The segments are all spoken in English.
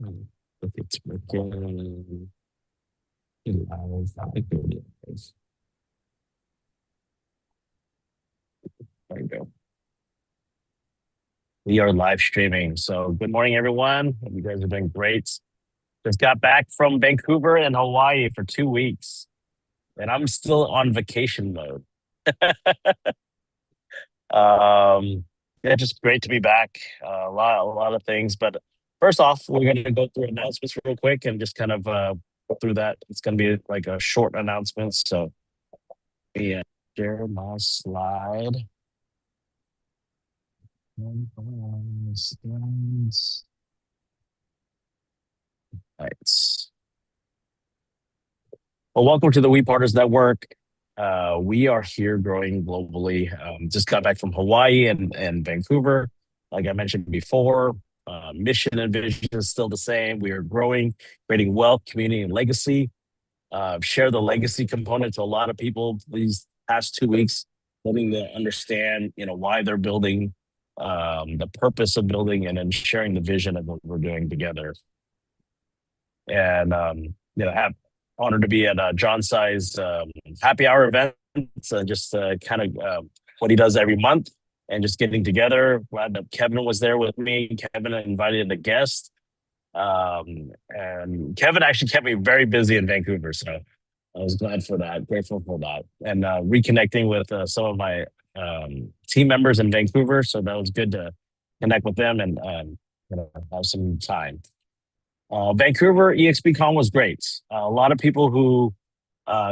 If it's working live, I can do this. There you go. We are live streaming. So good morning, everyone. Hope you guys are doing great. Just got back from Vancouver and Hawaii for 2 weeks, and I'm still on vacation mode. Yeah, just great to be back. A lot of things. But first off, we're going to go through announcements real quick and just kind of go through that. It's going to be like a short announcement. So, yeah, share my slide. Slides. Right. Well, welcome to the We Partners Network. We are here growing globally. Just got back from Hawaii and Vancouver. Like I mentioned before, mission and vision is still the same. We are growing, creating wealth, community, and legacy. Share the legacy component to a lot of people these past 2 weeks, letting them understand, why they're building, the purpose of building, and then sharing the vision of what we're doing together. And have honored to be at John Sai's happy hour event. Just kind of what he does every month, and just getting together. Glad that Kevin was there with me. Kevin invited a guest, and Kevin actually kept me very busy in Vancouver, so I was glad for that, grateful for that, and reconnecting with some of my team members in Vancouver. So that was good to connect with them and have some time. Vancouver EXPCon was great. A lot of people who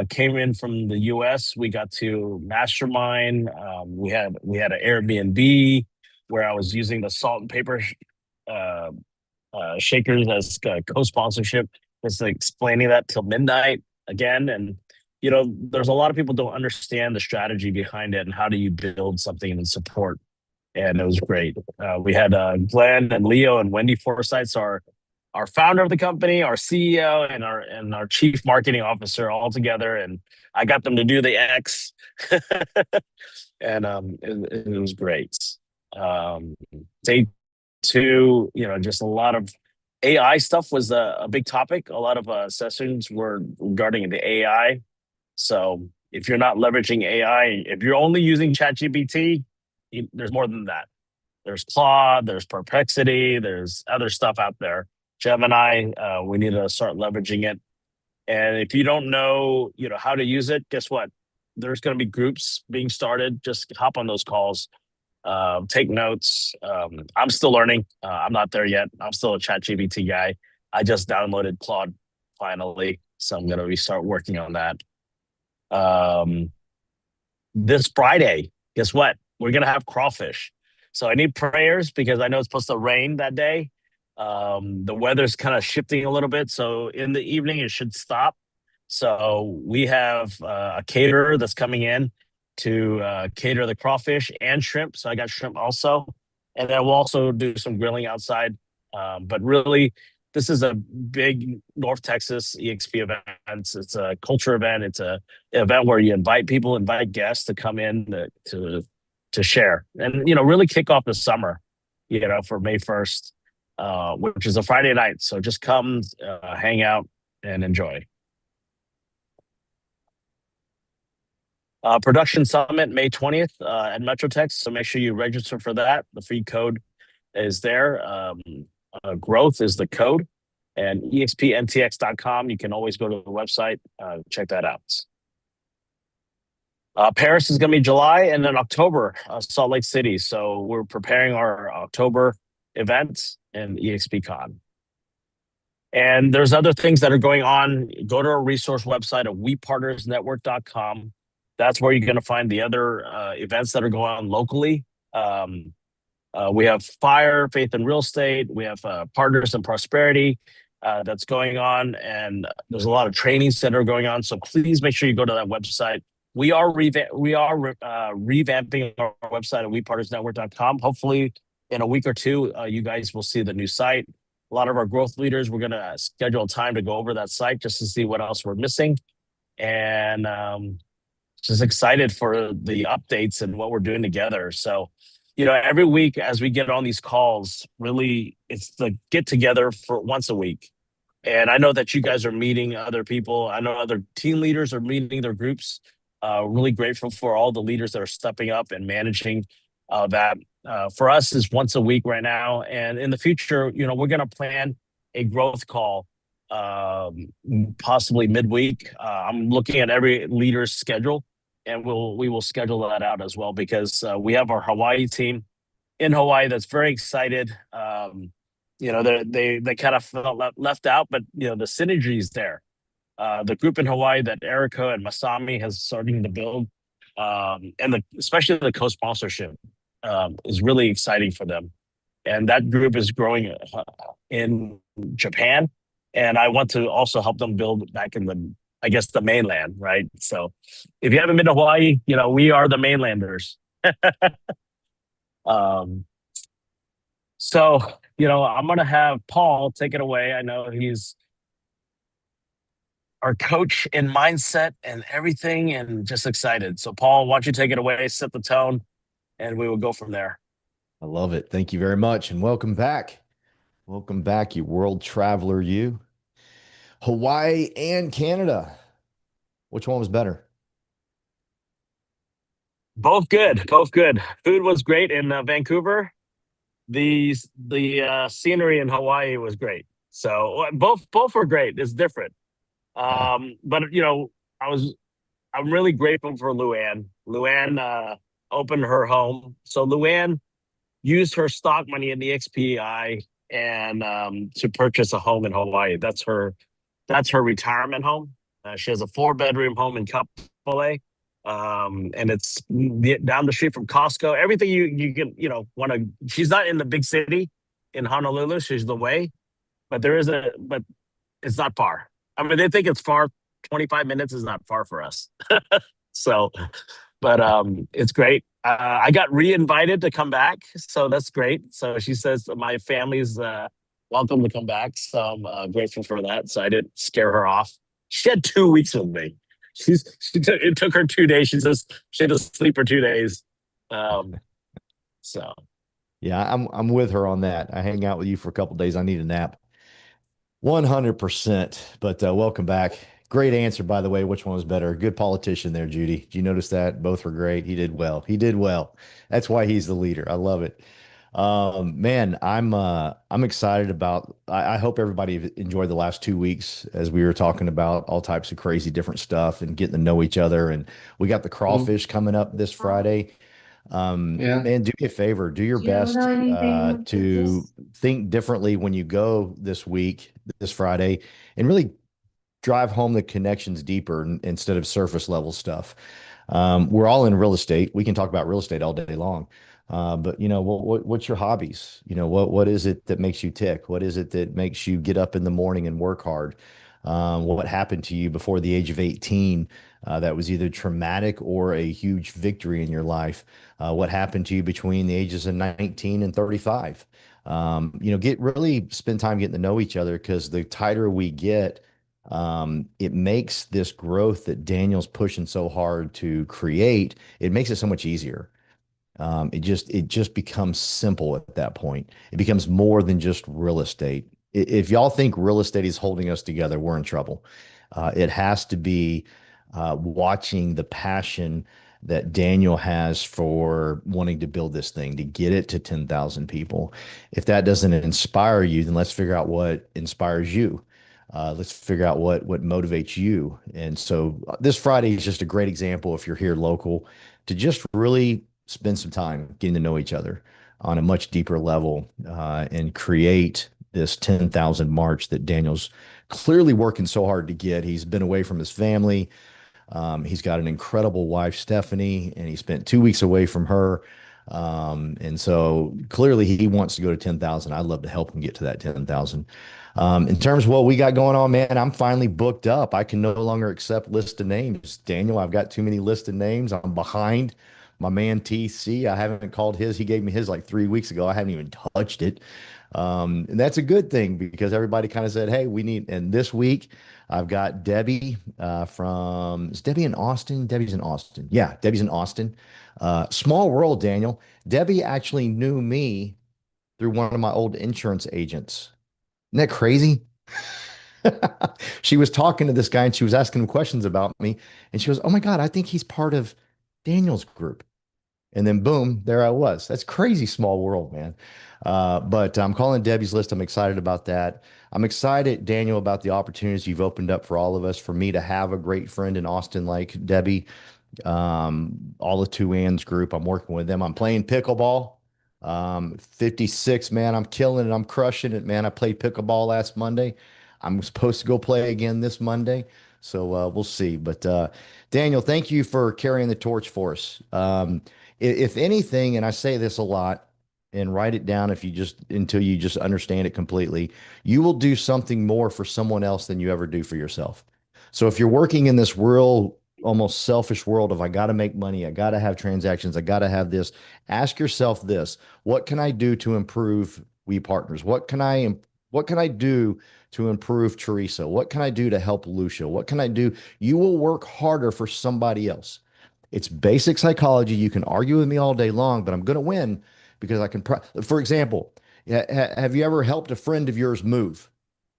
came in from the US. We got to mastermind. We had an Airbnb where I was using the salt and pepper uh, shakers as co-sponsorship, just like explaining that till midnight again. And there's a lot of people don't understand the strategy behind it and how do you build something and support. And it was great. We had Glenn and Leo and Wendy Forsyth, our founder of the company, our CEO, and our chief marketing officer all together, and I got them to do the X, and it was great. Um, Day two, just a lot of AI stuff was a big topic. A lot of sessions were regarding the AI. So if you're not leveraging AI, if you're only using ChatGPT, there's more than that. There's Claude, there's Perplexity, there's other stuff out there. Gemini, we need to start leveraging it. And if you don't know, how to use it, guess what? There's going to be groups being started. Just hop on those calls, take notes. I'm still learning. I'm not there yet. I'm still a ChatGPT guy. I just downloaded Claude finally, so I'm going to start working on that. Um, this Friday, guess what? We're going to have crawfish. So I need prayers because I know it's supposed to rain that day. The weather's kind of shifting a little bit, so in the evening it should stop. So we have a caterer that's coming in to cater the crawfish and shrimp. So I got shrimp also, and then we'll also do some grilling outside. But really, this is a big North Texas EXP event. It's a culture event. It's a event where you invite people, invite guests to come in to share, and really kick off the summer. For May 1st, which is a Friday night. So just come, hang out, and enjoy. Production Summit, May 20th at Metrotex. So make sure you register for that. The free code is there. Growth is the code. And expntx.com. You can always go to the website, check that out. Paris is going to be July, and then October, Salt Lake City. So we're preparing our October events and EXPCon. And there's other things that are going on. Go to our resource website at wepartnersnetwork.com. That's where you're going to find the other events that are going on locally. We have FIRE, Faith in Real Estate. We have Partners in Prosperity that's going on. And there's a lot of trainings that are going on. So please make sure you go to that website. We are revamping our website at wepartnersnetwork.com. Hopefully, in a week or two, you guys will see the new site. A lot of our growth leaders, we're going to schedule time to go over that site just to see what else we're missing. And just excited for the updates and what we're doing together. So, every week as we get on these calls, really it's the get together for once a week. And I know that you guys are meeting other people. I know other team leaders are meeting their groups. Really grateful for all the leaders that are stepping up and managing that. For us, is once a week right now, and in the future, we're going to plan a growth call, possibly midweek. I'm looking at every leader's schedule, and we will schedule that out as well because we have our Hawaii team in Hawaii that's very excited. They kind of felt left out, but the synergy is there. The group in Hawaii that Erica and Masami has starting to build, and especially the co-sponsorship, is really exciting for them. And that group is growing in Japan, and I want to also help them build back in I guess, the mainland, right? So, if you haven't been to Hawaii, we are the mainlanders. Um, so, I'm gonna have Paul take it away. I know he's our coach in mindset and everything, and just excited. So, Paul, why don't you take it away, set the tone, and we will go from there. I love it. Thank you very much. And welcome back. Welcome back, you world traveler, you. Hawaii and Canada. Which one was better? Both good, both good. Food was great in Vancouver. The scenery in Hawaii was great. So both were great. It's different. Yeah. But I'm really grateful for Luann. Luann opened her home. So Luann used her stock money in the XPI and to purchase a home in Hawaii. That's her retirement home. She has a 4-bedroom home in Kapolei, and it's down the street from Costco. Everything you can want to. She's not in the big city in Honolulu. She's the way, but it's not far. I mean, they think it's far. 25 minutes is not far for us. So, but it's great. I got re-invited to come back, so that's great. So she says my family's welcome to come back. So I'm grateful for that. So I didn't scare her off. She had 2 weeks with me. It took her 2 days. She says she had to sleep for 2 days. Um, so Yeah, I'm with her on that. I hang out with you for a couple days. I need a nap. 100%. But welcome back. Great answer, by the way. Which one was better? Good politician there, Judy. Did you notice that? Both were great. He did well. He did well. That's why he's the leader. I love it. Man, I'm excited about. I hope everybody enjoyed the last 2 weeks as we were talking about all types of crazy different stuff and getting to know each other. And we got the Mm. crawfish coming up this Friday. Yeah. Man, do me a favor, do your Do you know best anything with to this? think differently when you go this week, this Friday, and really drive home the connections deeper instead of surface level stuff. We're all in real estate. We can talk about real estate all day long. But what's your hobbies? What is it that makes you tick? What is it that makes you get up in the morning and work hard? What happened to you before the age of 18 that was either traumatic or a huge victory in your life? What happened to you between the ages of 19 and 35? Get really spend time getting to know each other because the tighter we get, it makes this growth that Daniel's pushing so hard to create, it makes it so much easier. It just becomes simple at that point. It becomes more than just real estate. If y'all think real estate is holding us together, we're in trouble. It has to be watching the passion that Daniel has for wanting to build this thing, to get it to 10,000 people. If that doesn't inspire you, then let's figure out what inspires you. Let's figure out what motivates you. And so this Friday is just a great example if you're here local to just really spend some time getting to know each other on a much deeper level and create this 10,000 march that Daniel's clearly working so hard to get. He's been away from his family. He's got an incredible wife, Stephanie, and he spent 2 weeks away from her. And so clearly he wants to go to 10,000. I'd love to help him get to that 10,000. In terms of what we got going on, man, I'm finally booked up. I can no longer accept listed names. Daniel, I've got too many listed names. I'm behind my man TC. I haven't called his. He gave me his like 3 weeks ago. I haven't even touched it. And that's a good thing because everybody kind of said, hey, we need, and this week I've got Debbie is Debbie in Austin? Debbie's in Austin. Yeah, Debbie's in Austin. Small world, Daniel. Debbie actually knew me through one of my old insurance agents. Isn't that crazy? She was talking to this guy and she was asking him questions about me. And she goes, "Oh my God, I think he's part of Daniel's group." And then boom, there I was. That's crazy small world, man. But I'm calling Debbie's list. I'm excited about that. I'm excited, Daniel, about the opportunities you've opened up for all of us, for me to have a great friend in Austin like Debbie. All the two Ann's group. I'm working with them. I'm playing pickleball. 56, man. I'm killing it. I'm crushing it, man. I played pickleball last Monday. I'm supposed to go play again this Monday. So we'll see. But Daniel, thank you for carrying the torch for us. If anything, and I say this a lot, and write it down if you just until you just understand it completely, you will do something more for someone else than you ever do for yourself. So if you're working in this real, almost selfish world of I got to make money, I got to have transactions, I got to have this, ask yourself this: what can I do to improve We Partners? What can I do to improve Teresa? What can I do to help Lucia? What can I do? You will work harder for somebody else. It's basic psychology. You can argue with me all day long, but I'm going to win because I can. For example, have you ever helped a friend of yours move?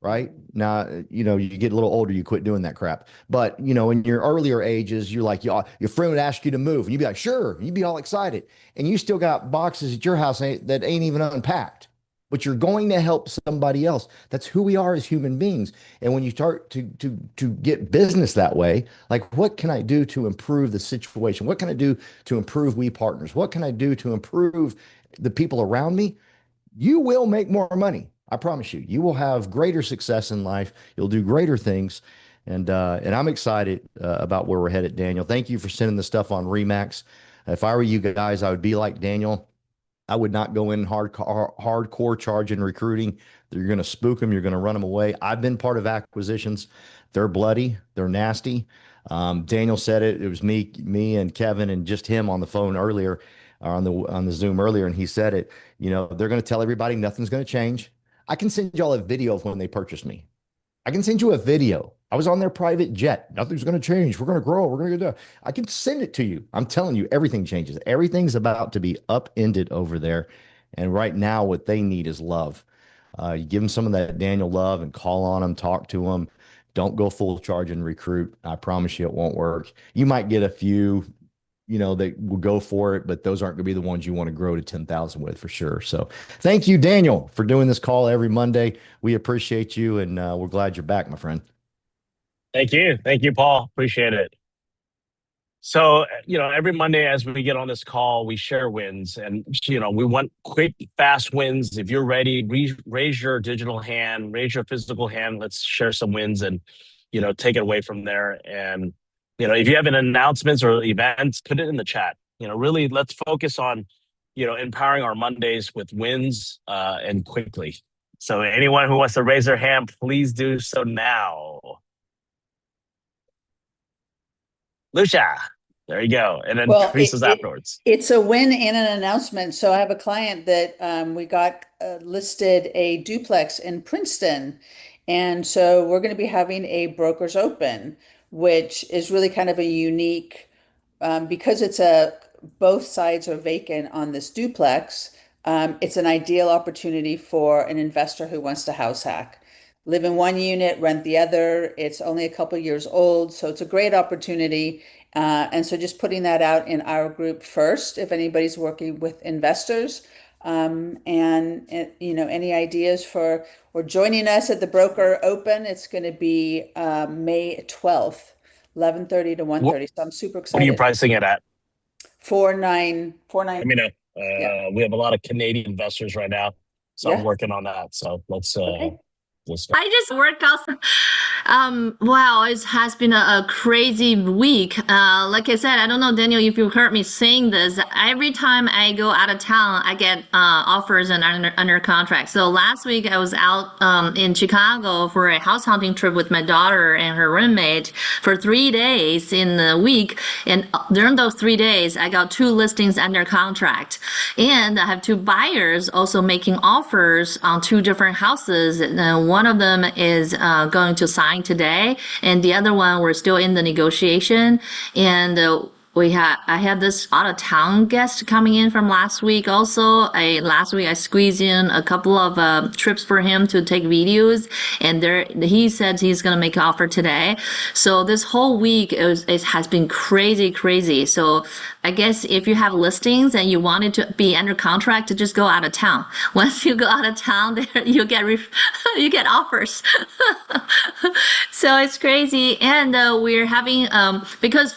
Right now, you get a little older, you quit doing that crap. But in your earlier ages, you're like, your friend would ask you to move, and you'd be like, sure. You'd be all excited, and you still got boxes at your house that ain't even unpacked. But you're going to help somebody else. That's who we are as human beings. And when you start to get business that way, like, what can I do to improve the situation? What can I do to improve We Partners? What can I do to improve the people around me? You will make more money. I promise you. You will have greater success in life. You'll do greater things. And I'm excited about where we're headed, Daniel. Thank you for sending the stuff on Remax. If I were you guys, I would be like Daniel. I would not go in hardcore charge in recruiting. You're going to spook them. You're going to run them away. I've been part of acquisitions. They're bloody. They're nasty. Daniel said it. It was me and Kevin and just him on the phone earlier, on the Zoom earlier, and he said it. They're going to tell everybody nothing's going to change. I can send y'all a video of when they purchased me. I can send you a video. I was on their private jet. Nothing's going to change. We're going to grow. We're going to get. I can send it to you. I'm telling you, everything changes. Everything's about to be upended over there. And right now, what they need is love. You give them some of that Daniel love and call on them, talk to them. Don't go full charge and recruit. I promise you it won't work. You might get a few, that will go for it, but those aren't going to be the ones you want to grow to 10,000 with for sure. So thank you, Daniel, for doing this call every Monday. We appreciate you, and we're glad you're back, my friend. Thank you, Paul. Appreciate it. So, every Monday as we get on this call, we share wins, and we want quick, fast wins. If you're ready, raise your digital hand, raise your physical hand. Let's share some wins and, take it away from there. And, if you have any announcements or events, put it in the chat. Really, let's focus on, empowering our Mondays with wins and quickly. So, anyone who wants to raise their hand, please do so now. Lucia, there you go. And then Well, Teresa's afterwards. it's a win and an announcement. So I have a client that we got listed a duplex in Princeton. And so we're going to be having a broker's open, which is really kind of a unique, because both sides are vacant on this duplex. It's an ideal opportunity for an investor who wants to house hack. Live in one unit, rent the other. It's only a couple years old, so it's a great opportunity. And so just putting that out in our group first, if anybody's working with investors, and any ideas for or joining us at the broker open, it's going to be May 12th, 11:30 to What, 1:30. So I'm super what are you excited. pricing it at? 4949. Let me know. Yeah. We have a lot of Canadian investors right now, so I'm Yeah. working on that. So Okay. let's go. I just worked out. Wow, it has been a crazy week. Like I said, I don't know, Daniel, if you heard me saying this. Every time I go out of town, I get offers and under contract. So last week I was out in Chicago for a house hunting trip with my daughter and her roommate for 3 days in the week. And during those 3 days, I got 2 listings under contract. And I have 2 buyers also making offers on 2 different houses. One of them is going to sign today, and the other one we're still in the negotiation. And I had this out of town guest coming in from last week. Also, last week I squeezed in a couple of trips for him to take videos, and he said he's gonna make an offer today. So this whole week it has been crazy, crazy. So I guess if you have listings and you wanted to be under contract, to just go out of town. Once you go out of town, there you get you get offers. So it's crazy, and we're having because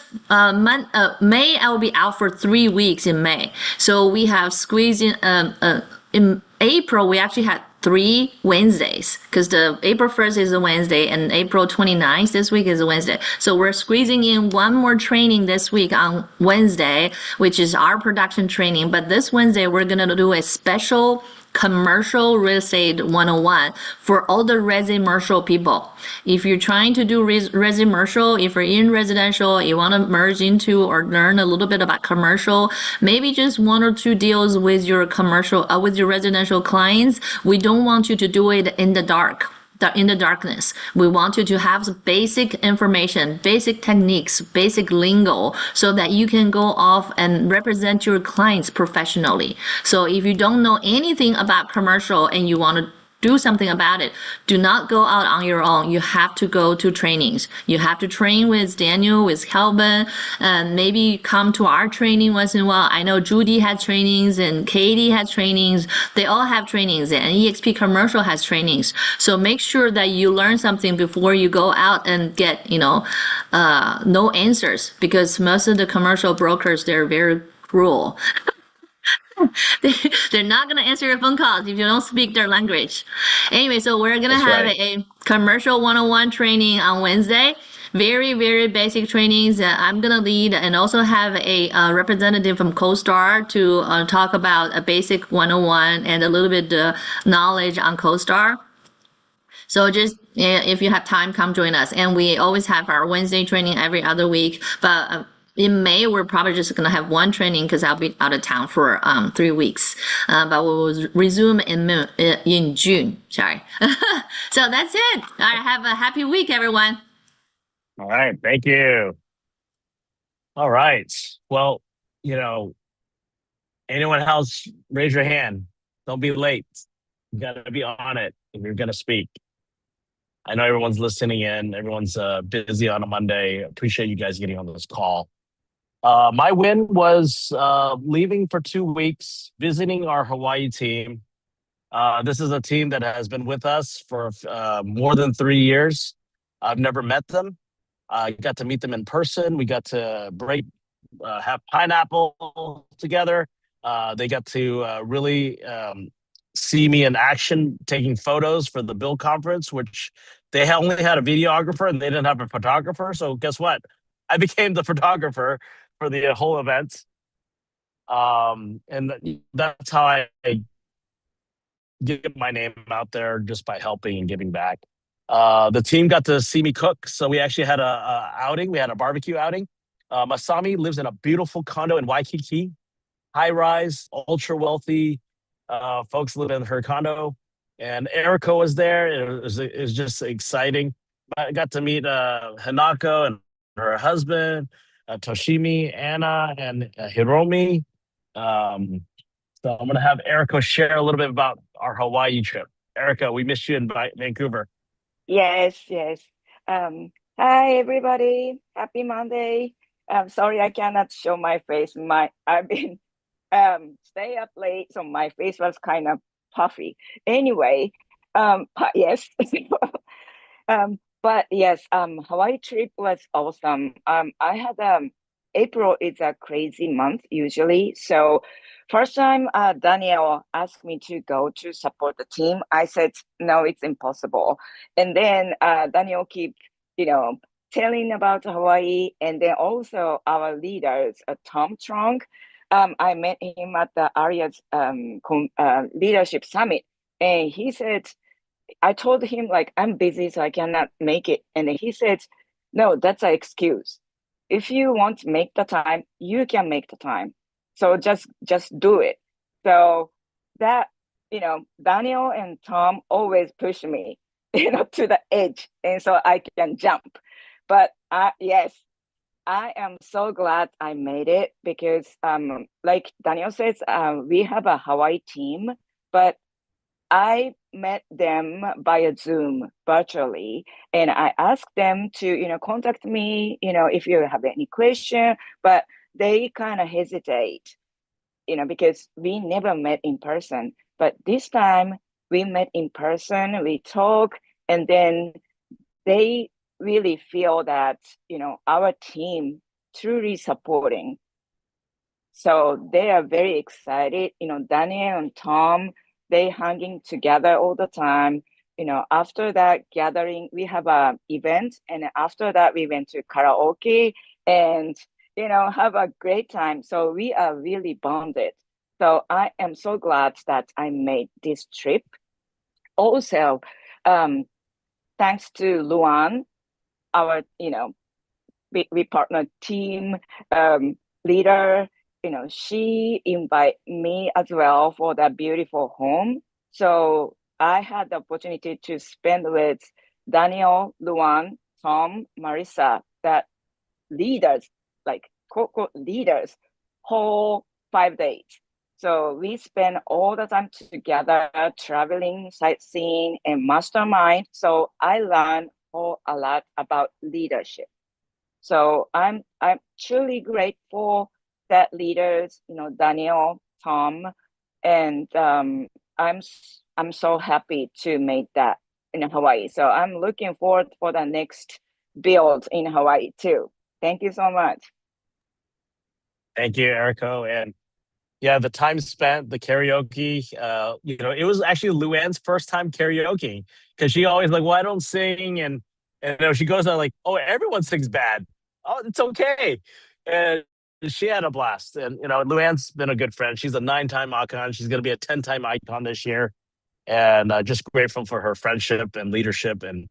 May I will be out for 3 weeks in May, so we have squeezed in April we actually had 3 Wednesdays because the April 1st is a Wednesday and April 29th this week is a Wednesday. So we're squeezing in one more training this week on Wednesday, which is our production training. But this Wednesday, we're going to do a special commercial real estate 101 for all the residential people. If you're trying to do residential, if you're in residential, you want to merge into or learn a little bit about commercial, maybe just 1 or 2 deals with your commercial, with your residential clients. We don't want you to do it in the dark. In the darkness. We want you to have some basic information, basic techniques, basic lingo, so that you can go off and represent your clients professionally. So if you don't know anything about commercial and you want to do something about it, do not go out on your own. You have to go to trainings. You have to train with Daniel, with Kelvin, and maybe come to our training once in a while. I know Judy had trainings and Katie had trainings. They all have trainings, and EXP Commercial has trainings. So make sure that you learn something before you go out and get, no answers, because most of the commercial brokers, they're very cruel. They're not going to answer your phone calls if you don't speak their language. Anyway, so we're going to have a commercial 101 training on Wednesday. Very, very basic trainings that I'm going to lead, and also have a representative from CoStar to talk about a basic 101 and a little bit knowledge on CoStar. So just if you have time, come join us. And we always have our Wednesday training every other week. But in May, we're probably just going to have one training because I'll be out of town for 3 weeks. But we will resume in June. Sorry. So that's it. All right, have a happy week, everyone. All right. Thank you. All right. Well, anyone else, raise your hand. Don't be late. You got to be on it if you're going to speak. I know everyone's listening in. Everyone's busy on a Monday. Appreciate you guys getting on this call. My win was leaving for 2 weeks, visiting our Hawaii team. This is a team that has been with us for more than 3 years. I've never met them. I got to meet them in person. We got to have pineapple together. They got to really see me in action taking photos for the Bill conference, which they only had a videographer and they didn't have a photographer. So guess what? I became the photographer for the whole event. And that's how I get my name out there, just by helping and giving back. The team got to see me cook. So we actually had a outing. We had a barbecue outing. Masami lives in a beautiful condo in Waikiki, high rise, ultra wealthy folks live in her condo. And Erica was there. It was just exciting. I got to meet Hanako and her husband, Toshimi, Anna, and Hiromi. So I'm going to have Erica share a little bit about our Hawaii trip. Erica, we missed you in Vancouver. Yes. Hi, everybody. Happy Monday. I'm sorry I cannot show my face. I've been stay up late, so my face was kind of puffy. Anyway, yes. But yes, Hawaii trip was awesome. I had April is a crazy month usually. So first time Daniel asked me to go to support the team, I said no, it's impossible. And then Daniel keep telling about Hawaii, and then also our leaders, Tom Trong. I met him at the Aria's leadership summit, and he said, I told him like I'm busy, so I cannot make it, and he said, no, that's an excuse. If you want to make the time, you can make the time. So just do it. So that Daniel and Tom always push me, to the edge, and so I can jump. But yes, I am so glad I made it because, like Daniel says, we have a Hawaii team, but I met them via Zoom virtually, and I asked them to, contact me, if you have any question, but they kind of hesitate, because we never met in person. But this time we met in person, we talk, and then they really feel that, our team truly supporting. So they are very excited. Daniel and Tom, they hanging together all the time. After that gathering, we have a event, and after that we went to karaoke and have a great time. So we are really bonded. So I am so glad that I made this trip. Also, um, thanks to Luan, our we partner team leader, she invite me as well for that beautiful home. So I had the opportunity to spend with Daniel, Luan, Tom, Marissa, that leaders, like quote leaders, whole 5 days. So we spend all the time together, traveling, sightseeing, and mastermind. So I learned a lot about leadership. So I'm truly grateful that leaders, Daniel, Tom, and I'm so happy to make that in Hawaii. So I'm looking forward for the next build in Hawaii too. Thank you so much. Thank you, Erico. And yeah, the time spent, the karaoke, it was actually Luann's first time karaoke because she always like, well, I don't sing. And she goes out like, oh, everyone sings bad. Oh, it's okay. And she had a blast. And, Luann's been a good friend. She's a 9-time icon. She's going to be a 10-time icon this year. And just grateful for her friendship and leadership and,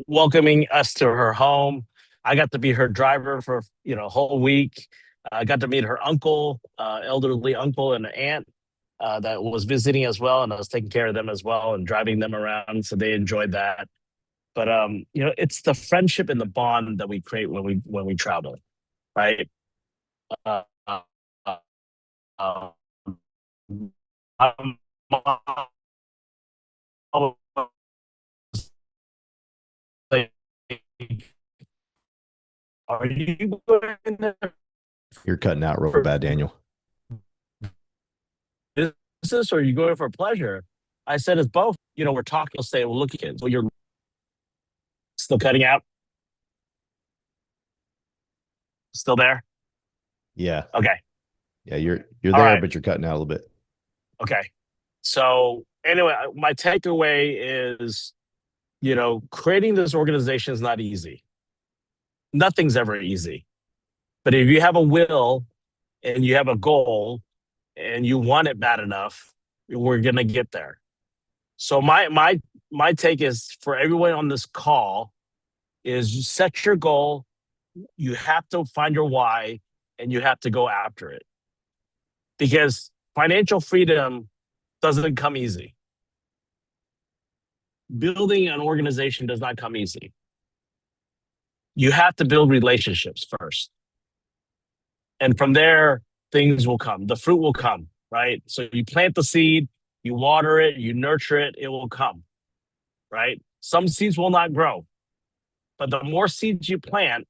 welcoming us to her home. I got to be her driver for, a whole week. I got to meet her uncle, elderly uncle and aunt that was visiting as well. And I was taking care of them as well and driving them around. So they enjoyed that. But, it's the friendship and the bond that we create when we travel, right? Uh, uh, uh, um, are you going there You're cutting out real for bad, Daniel. business or are you going for pleasure? I said it's both. We're talking. I'll say, well, look, kids, well, you're still cutting out. Still there? Yeah. Okay. Yeah, you're All there, right. but you're cutting out a little bit. Okay. So anyway, my takeaway is, creating this organization is not easy. Nothing's ever easy. But if you have a will and you have a goal and you want it bad enough, we're gonna get there. So my take is for everyone on this call is you set your goal, you have to find your why, and you have to go after it. Because financial freedom doesn't come easy. Building an organization does not come easy. You have to build relationships first. And from there, things will come. The fruit will come, right? So you plant the seed, you water it, you nurture it, it will come, right? Some seeds will not grow. But the more seeds you plant,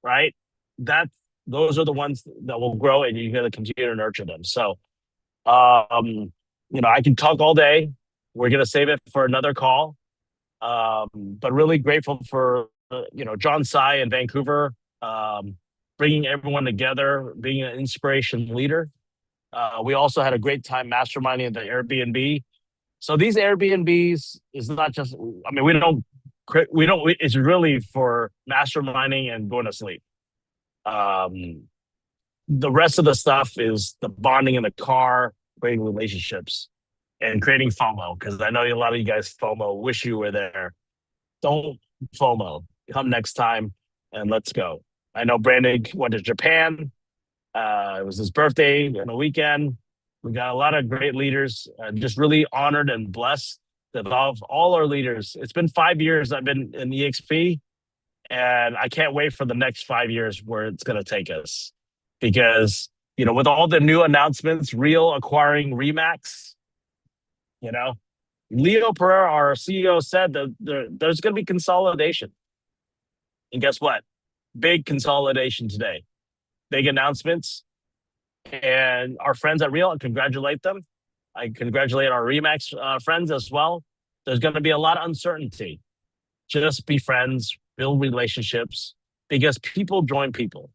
right, those are the ones that will grow and you're going to continue to nurture them. So, I can talk all day. We're going to save it for another call. But really grateful for, John Tsai in Vancouver, bringing everyone together, being an inspiration leader. We also had a great time masterminding at the Airbnb. So these Airbnbs is not just, it's really for masterminding and going to sleep. The rest of the stuff is the bonding in the car, creating relationships, and creating FOMO. Because I know a lot of you guys FOMO, wish you were there. Don't FOMO. Come next time and let's go. I know Brandon went to Japan. It was his birthday on the weekend. We got a lot of great leaders. Just really honored and blessed to involve all our leaders. It's been 5 years I've been in EXP. And I can't wait for the next 5 years where it's going to take us, because, with all the new announcements, Real acquiring Remax, Leo Pereira, our CEO, said that there's going to be consolidation. And guess what? Big consolidation today. Big announcements. And our friends at Real, I congratulate them. I congratulate our Remax friends as well. There's going to be a lot of uncertainty. Just be friends, build relationships, because people join people.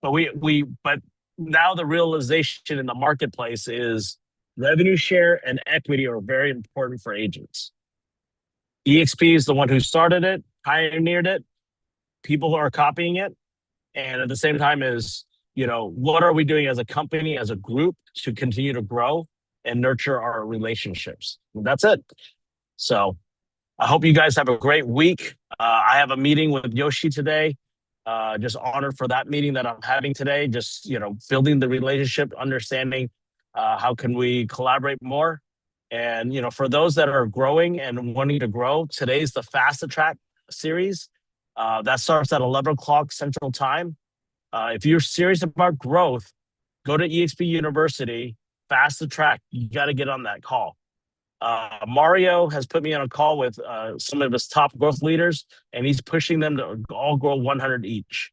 But now the realization in the marketplace is revenue share and equity are very important for agents. EXP is the one who started it, pioneered it. People are copying it. And at the same time what are we doing as a company, as a group, to continue to grow and nurture our relationships? And that's it. So I hope you guys have a great week. I have a meeting with Yoshi today. Just honored for that meeting that I'm having today. Just, building the relationship, understanding how can we collaborate more. And, for those that are growing and wanting to grow, today's the Fast Track series. That starts at 11 o'clock Central Time. If you're serious about growth, go to EXP University, Fast Track. You got to get on that call. Mario has put me on a call with some of his top growth leaders, and he's pushing them to all grow 100 each.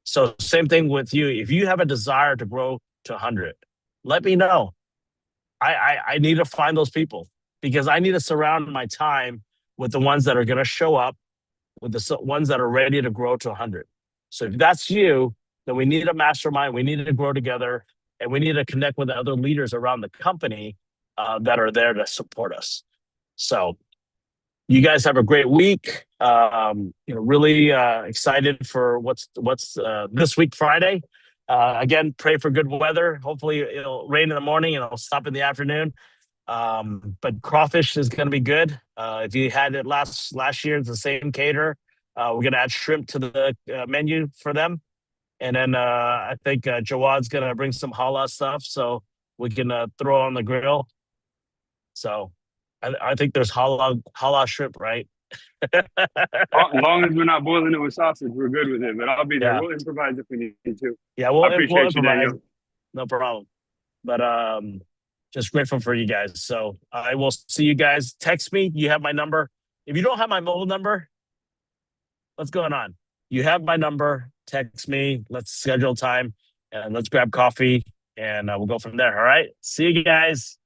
So same thing with you. If you have a desire to grow to 100, let me know. I need to find those people, because I need to surround my time with the ones that are going to show up, with the ones that are ready to grow to 100. So if that's you, then we need a mastermind. We need to grow together, and we need to connect with the other leaders around the company that are there to support us. So you guys have a great week. Really excited for what's this week, Friday. Again, pray for good weather. Hopefully it'll rain in the morning and it'll stop in the afternoon. But crawfish is going to be good. If you had it last year, it's the same caterer. We're going to add shrimp to the menu for them. And then I think Jawad's going to bring some halal stuff so we can throw on the grill. So I think there's halal shrimp, right? As long as we're not boiling it with sausage, we're good with it. But I'll be there. Yeah. We'll improvise if we need to. Yeah, I appreciate you, improvise. Daniel. No problem. But just grateful for you guys. So I will see you guys. Text me. You have my number. If you don't have my mobile number, what's going on? You have my number. Text me. Let's schedule time and let's grab coffee and we'll go from there. All right. See you guys.